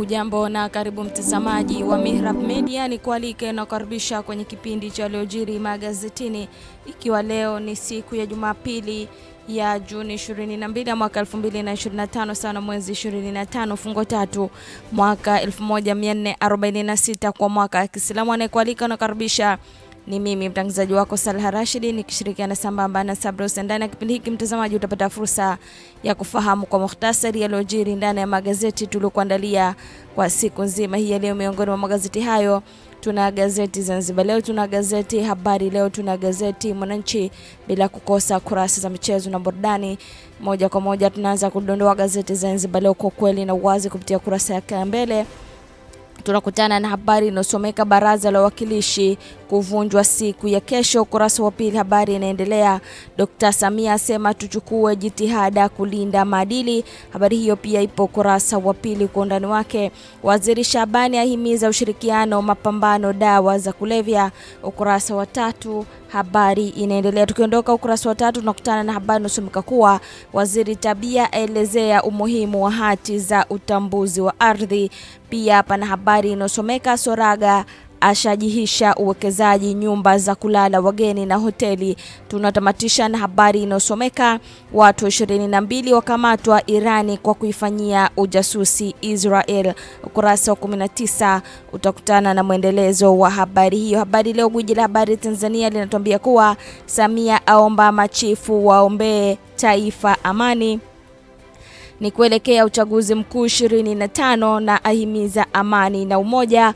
Hujambo na karibu mtazamaji wa Mihrab Media, ni kualike na kukaribisha kwenye kipindi cha yaliyojiri magazetini, ikiwa leo ni siku ya Jumapili ya Juni 22 mwaka 2025 sana mwezi 25 fungo 3 mwaka 1446 kwa mwaka wa Kiislamu. Anayekualika na kukaribisha ni mimi mtangazaji wako Salha Rashidi, nikishirikiana sambamba na Sabro Sendani. Na kipindi hiki mtazamaji utapata fursa ya kufahamu kwa mukhtasari yaliyojiri ndani ya magazeti tuliokuandalia kwa siku nzima hii ya leo. Miongoni mwa magazeti hayo tuna gazeti Zanzibar Leo, tuna gazeti Habari Leo, tuna gazeti Mwananchi, bila kukosa kurasa za michezo na burudani. Moja kwa moja tunaanza kudondoa gazeti Zanzibar Leo kwa kweli na uwazi kupitia kurasa yake ya mbele. Tunakutana na habari inayosomeka baraza la wawakilishi kuvunjwa siku ya kesho. Ukurasa wa pili habari inaendelea. Dr. Samia asema tuchukue jitihada kulinda maadili. Habari hiyo pia ipo ukurasa wa pili kwa undani wake. Waziri Shabani ahimiza ushirikiano mapambano dawa za kulevya. Ukurasa wa tatu habari inaendelea. Tukiondoka ukurasa wa tatu tunakutana na habari inayosomeka kuwa waziri Tabia aelezea umuhimu wa hati za utambuzi wa ardhi. Pia hapa na habari inayosomeka Soraga ashajihisha uwekezaji nyumba za kulala wageni na hoteli. Tunatamatisha na habari inayosomeka watu 22 wakamatwa Irani kwa kuifanyia ujasusi Israel. Ukurasa wa 19 utakutana na mwendelezo wa habari hiyo. Habari Leo, gwiji la habari Tanzania, linatuambia kuwa Samia aomba machifu waombee taifa amani ni kuelekea uchaguzi mkuu 25 na ahimiza amani na umoja.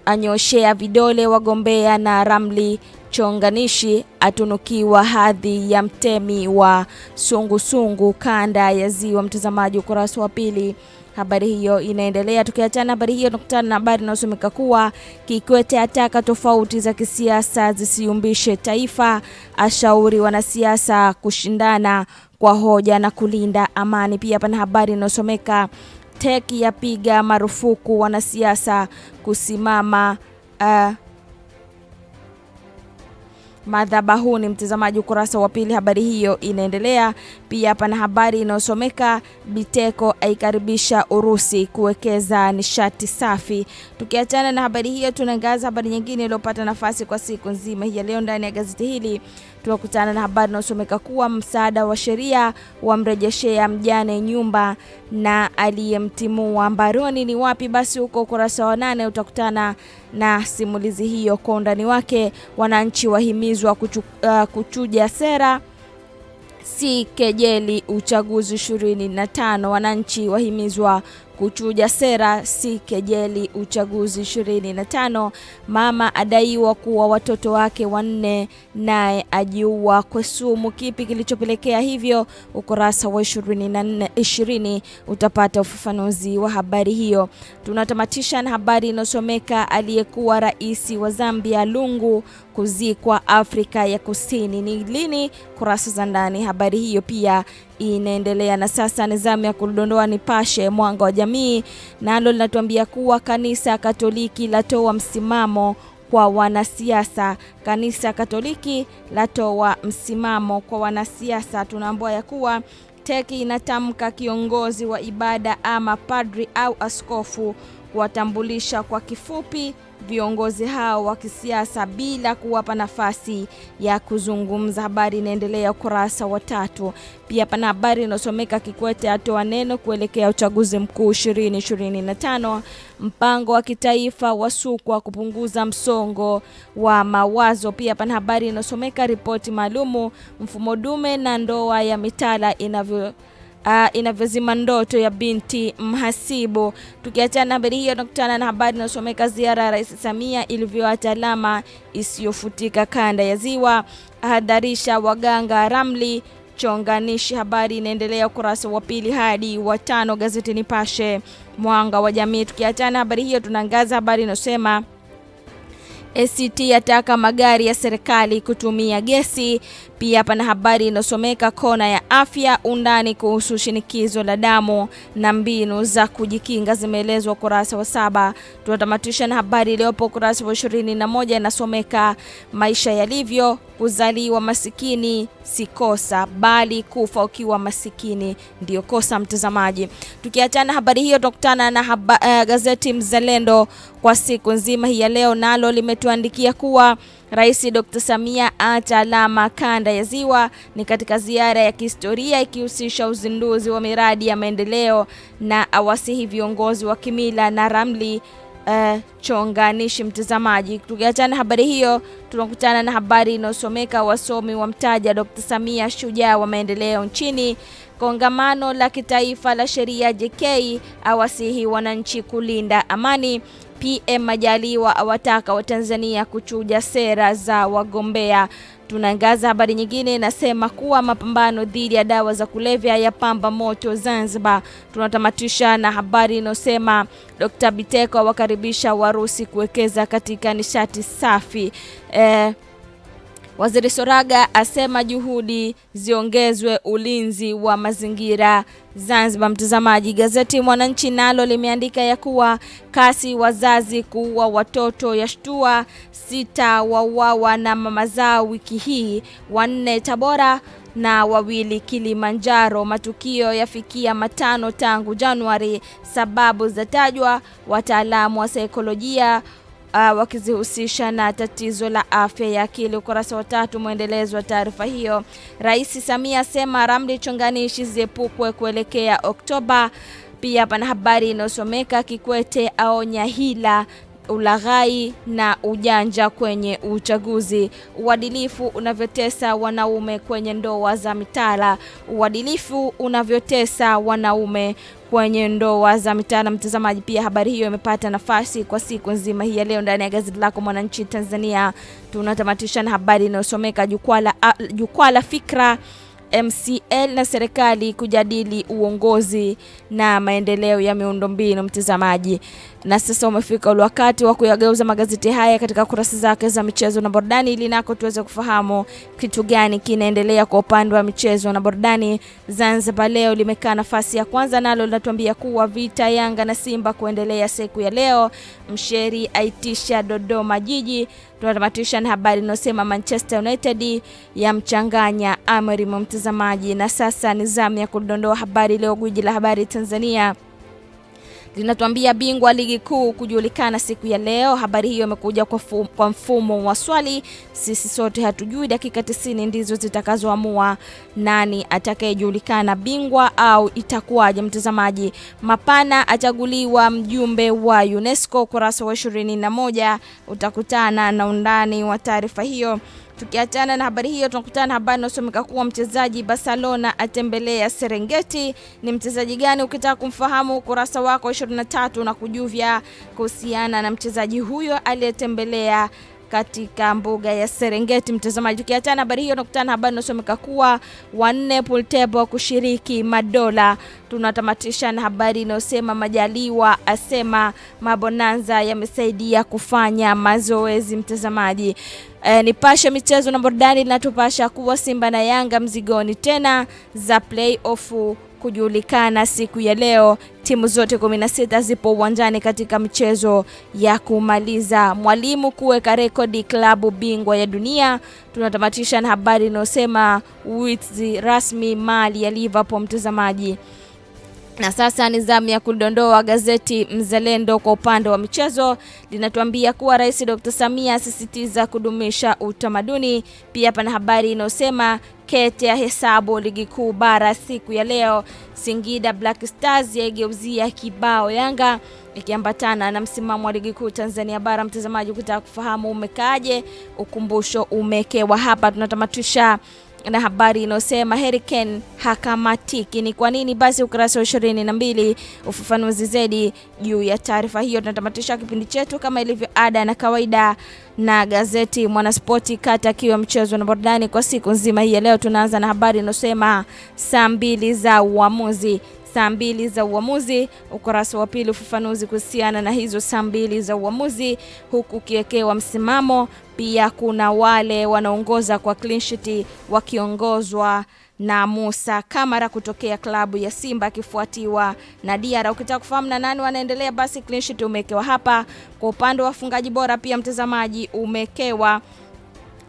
Anyoshea vidole wagombea na Ramli Chonganishi atunukiwa hadhi ya mtemi wa sungusungu kanda ya Ziwa. Mtazamaji, ukurasa wa pili habari hiyo inaendelea. Tukiachana habari hiyo tunakutana na habari inayosomeka kuwa Kikwete ataka tofauti za kisiasa zisiumbishe taifa, ashauri wanasiasa kushindana kwa hoja na kulinda amani. Pia pana habari inayosomeka TEC yapiga marufuku wanasiasa kusimama madhabahuni. Mtazamaji, ukurasa wa pili habari hiyo inaendelea. Pia hapa na habari inayosomeka Biteko aikaribisha Urusi kuwekeza nishati safi. Tukiachana na habari hiyo tunaangaza habari nyingine iliyopata nafasi kwa siku nzima hii leo ndani ya gazeti hili. Tunakutana na habari inayosomeka kuwa msaada wa sheria wamrejeshea mjane nyumba na aliyemtimua mbaroni ni wapi. Basi huko ukurasa wa 8 utakutana na simulizi hiyo kwa undani wake. Wananchi wahimizwa kuchuja sera si kejeli uchaguzi 25. Wananchi wahimizwa kuchuja sera si kejeli uchaguzi 25. Mama adaiwa kuwa watoto wake 4 naye ajiua kwa sumu. Kipi kilichopelekea hivyo? Ukurasa wa 20 utapata ufafanuzi wa habari hiyo. Tunatamatisha na habari inayosomeka aliyekuwa rais wa Zambia Lungu kuzikwa Afrika ya Kusini ni lini? Kurasa za ndani habari hiyo pia inaendelea. Na sasa nizamu ya kudondoa Nipashe Mwanga wa Jamii, nalo linatuambia kuwa kanisa Katoliki latoa msimamo kwa wanasiasa. Kanisa Katoliki latoa msimamo kwa wanasiasa. Tunaambiwa ya kuwa TEC inatamka kiongozi wa ibada ama padri au askofu kuwatambulisha kwa kifupi viongozi hao wa kisiasa bila kuwapa nafasi ya kuzungumza. Habari inaendelea ukurasa wa 3. Pia pana habari inasomeka Kikwete atoa neno kuelekea uchaguzi mkuu 2025. Mpango wa kitaifa wasukwa kupunguza msongo wa mawazo. Pia pana habari inasomeka ripoti maalumu mfumo dume na ndoa ya mitala inavyozima ndoto ya binti mhasibu. Tukiachana habari hiyo tunakutana na habari inayosomeka ziara ya Rais Samia ilivyoacha alama isiyofutika kanda ya Ziwa, ahadharisha waganga Ramli Chonganishi. Habari inaendelea ukurasa wa pili hadi wa 5 gazeti Nipashe Mwanga wa Jamii. Tukiachana habari hiyo tunaangaza habari inayosema ACT yataka magari ya serikali kutumia gesi. Pia pana habari inasomeka kona ya afya, undani kuhusu shinikizo la damu na mbinu za kujikinga zimeelezwa ukurasa wa 7. Tunatamatisha na habari iliyopo ukurasa wa 21 inasomeka maisha yalivyo, kuzaliwa masikini si kosa, bali kufa ukiwa masikini ndio kosa, mtazamaji. Tukiachana habari hiyo, tukutana na gazeti Mzalendo kwa siku nzima hii ya leo, nalo limetuandikia kuwa Rais Dr. Samia aacha alama kanda ya Ziwa, ni katika ziara ya kihistoria ikihusisha uzinduzi wa miradi ya maendeleo, na awasihi viongozi wa kimila na ramli chonganishi, mtazamaji. Tukiachana habari hiyo, tunakutana na habari inayosomeka wasomi wamtaja Dr. Samia shujaa wa maendeleo nchini. Kongamano la kitaifa la sheria JK awasihi wananchi kulinda amani. PM Majaliwa awataka Watanzania kuchuja sera za wagombea. Tunaangaza habari nyingine inasema kuwa mapambano dhidi ya dawa za kulevya yapamba moto Zanzibar. Tunatamatisha na habari inayosema Dr. Biteko wakaribisha Warusi kuwekeza katika nishati safi. Waziri Soraga asema juhudi ziongezwe ulinzi wa mazingira Zanzibar, mtazamaji. Gazeti Mwananchi nalo limeandika ya kuwa kasi wazazi kuua watoto yashtua, 6 wauawa na mama zao wiki hii, 4 Tabora na 2 Kilimanjaro. Matukio yafikia 5 tangu Januari, sababu zatajwa, wataalamu wa saikolojia wakizihusisha na tatizo la afya ya akili. Ukurasa wa 3 muendelezo wa taarifa hiyo. Rais Samia asema ramli chonganishi ziepukwe kuelekea Oktoba. Pia pana habari inayosomeka Kikwete aonya hila, ulaghai na ujanja kwenye uchaguzi. Uadilifu unavyotesa wanaume kwenye ndoa za mitala. Uadilifu unavyotesa wanaume kwenye ndoa za mitala, mtazamaji. Pia habari hiyo imepata nafasi kwa siku nzima hii ya leo ndani ya gazeti lako Mwananchi Tanzania. Tunatamatisha na habari inayosomeka jukwaa la fikra, MCL na serikali kujadili uongozi na maendeleo ya miundombinu, mtazamaji. Na sasa umefika ule wakati wa kuyageuza magazeti haya katika kurasa zake za michezo na burudani, ili nako tuweze kufahamu kitu gani kinaendelea kwa upande wa michezo na burudani. Zanzibar Leo limekaa nafasi ya kwanza, nalo linatuambia kuwa vita Yanga na Simba kuendelea siku ya leo. Msheri aitisha Dodoma Jiji. Tunatamatisha na habari inayosema Manchester United ya mchanganya Amorim, mtazamaji. Na sasa ni zamu ya kudondoa habari leo, gwiji la habari Tanzania linatuambia bingwa ligi kuu kujulikana siku ya leo. Habari hiyo imekuja kwa mfumo wa swali sisi sote hatujui. Dakika 90 ndizo zitakazoamua nani atakayejulikana bingwa au itakuwaje, mtazamaji. Mapana achaguliwa mjumbe wa UNESCO, kurasa wa 21 utakutana na undani wa taarifa hiyo. Tukiachana na habari hiyo, tunakutana na habari inayosomeka kuwa mchezaji Barcelona atembelea Serengeti. Ni mchezaji gani? Ukitaka kumfahamu, ukurasa wako 23 na kujuvia kuhusiana na mchezaji huyo aliyetembelea katika mbuga ya Serengeti, mtazamaji. Tukiachana na habari hiyo, tunakutana na habari inayosomeka kuwa 4 pool table kushiriki madola. Tunatamatisha na habari inayosema Majaliwa asema mabonanza yamesaidia kufanya mazoezi, mtazamaji. Nipashe michezo na burudani linatupasha kuwa Simba na Yanga mzigoni tena za playoff kujulikana siku ya leo. Timu zote 16 zipo uwanjani katika michezo ya kumaliza. Mwalimu kuweka rekodi klabu bingwa ya dunia. Tunatamatisha na habari inayosema Wits rasmi mali ya Liverpool, mtazamaji. Na sasa ni zamu ya kudondoa gazeti Mzalendo kwa upande wa michezo. Linatuambia kuwa Rais Dr. Samia asisitiza kudumisha utamaduni. Pia pana habari inayosema kete ya hesabu ligi kuu bara siku ya leo. Singida Black Stars yaigeuzia kibao Yanga, ikiambatana na msimamo wa ligi kuu Tanzania bara. Mtazamaji, ukitaka kufahamu umekaaje, ukumbusho umekewa hapa. Tunatamatisha na habari inayosema Harry Kane hakamatiki. Ni kwa nini? Basi ukurasa wa 22 ufafanuzi zaidi juu ya taarifa hiyo. Tunatamatisha kipindi chetu kama ilivyo ada na kawaida na gazeti Mwanaspoti kata kiwa mchezo na burudani kwa siku nzima hii ya leo. Tunaanza na habari inayosema saa 2 za uamuzi. saa 2 za uamuzi. Ukurasa wa pili ufafanuzi kuhusiana na hizo saa 2 za uamuzi, huku kiekewa msimamo. Pia kuna wale wanaongoza kwa clean sheet wakiongozwa na Musa Kamara kutokea klabu ya Simba akifuatiwa na Diara. Ukitaka kufahamu na nani wanaendelea, basi clean sheet umekewa hapa. Kwa upande wa wafungaji bora pia mtazamaji umekewa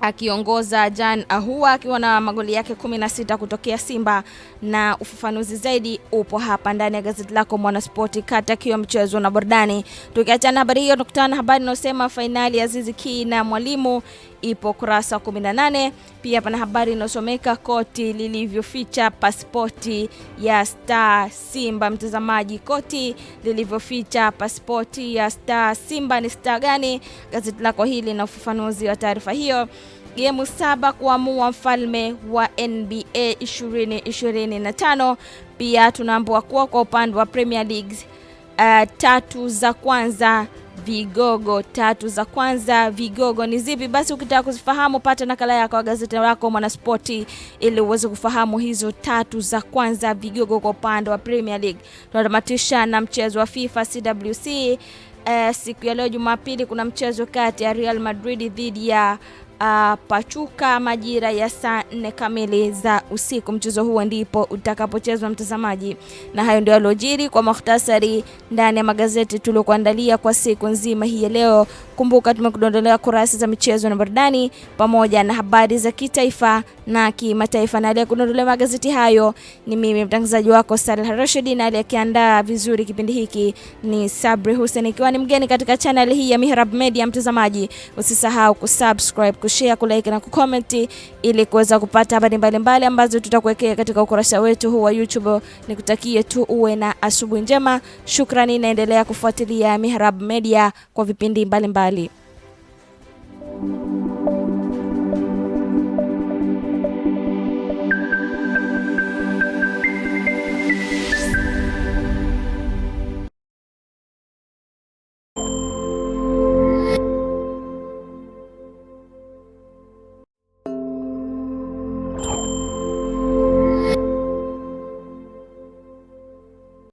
akiongoza Jan Ahua akiwa na magoli yake 16 kutokea Simba, na ufafanuzi zaidi upo hapa ndani ya gazeti lako Mwanaspoti kata kiwa mchezo na burudani. Tukiachana habari hiyo, tukutana habari inayosema finali ya Aziz Ki na Mwalimu ipo kurasa 18. Pia pana habari inayosomeka koti lilivyoficha pasipoti ya Star Simba. Mtazamaji, koti lilivyoficha pasipoti ya Star Simba ni star gani? Gazeti lako hili na ufafanuzi wa taarifa hiyo. Gemu 7 kuamua mfalme wa NBA 2025. Pia tunaambiwa kuwa kwa upande wa Premier League 3 za kwanza vigogo ni zipi? Basi ukitaka kuzifahamu, pata nakala yako ya gazeti lako Mwanaspoti ili uweze kufahamu hizo 3 za kwanza vigogo kwa upande wa Premier League. Tunatamatisha na mchezo wa FIFA CWC. Siku ya leo Jumapili kuna mchezo kati ya Real Madrid dhidi ya Pachuca majira ya saa 4 kamili za usiku. Mchezo huo ndipo utakapochezwa mtazamaji, na hayo ndio yalojiri kwa mukhtasari ndani ya magazeti tuliokuandalia kwa siku nzima hii ya leo. Kumbuka tumekudondolea kurasa za michezo na burudani pamoja na habari za kitaifa na kimataifa, na aliyekudondolea magazeti hayo ni mimi mtangazaji wako Saleh Rashid, na aliyekiandaa vizuri kipindi hiki ni Sabri Hussein. Ikiwa ni mgeni katika channel hii ya Mihrab Media mtazamaji, usisahau kusubscribe, kushare, kulike na kucomment ili kuweza kupata habari mbalimbali ambazo tutakuwekea katika ukurasa wetu huu wa YouTube. Nikutakie tu uwe na asubuhi njema. Shukrani, naendelea kufuatilia Mihrab Media kwa vipindi mbalimbali.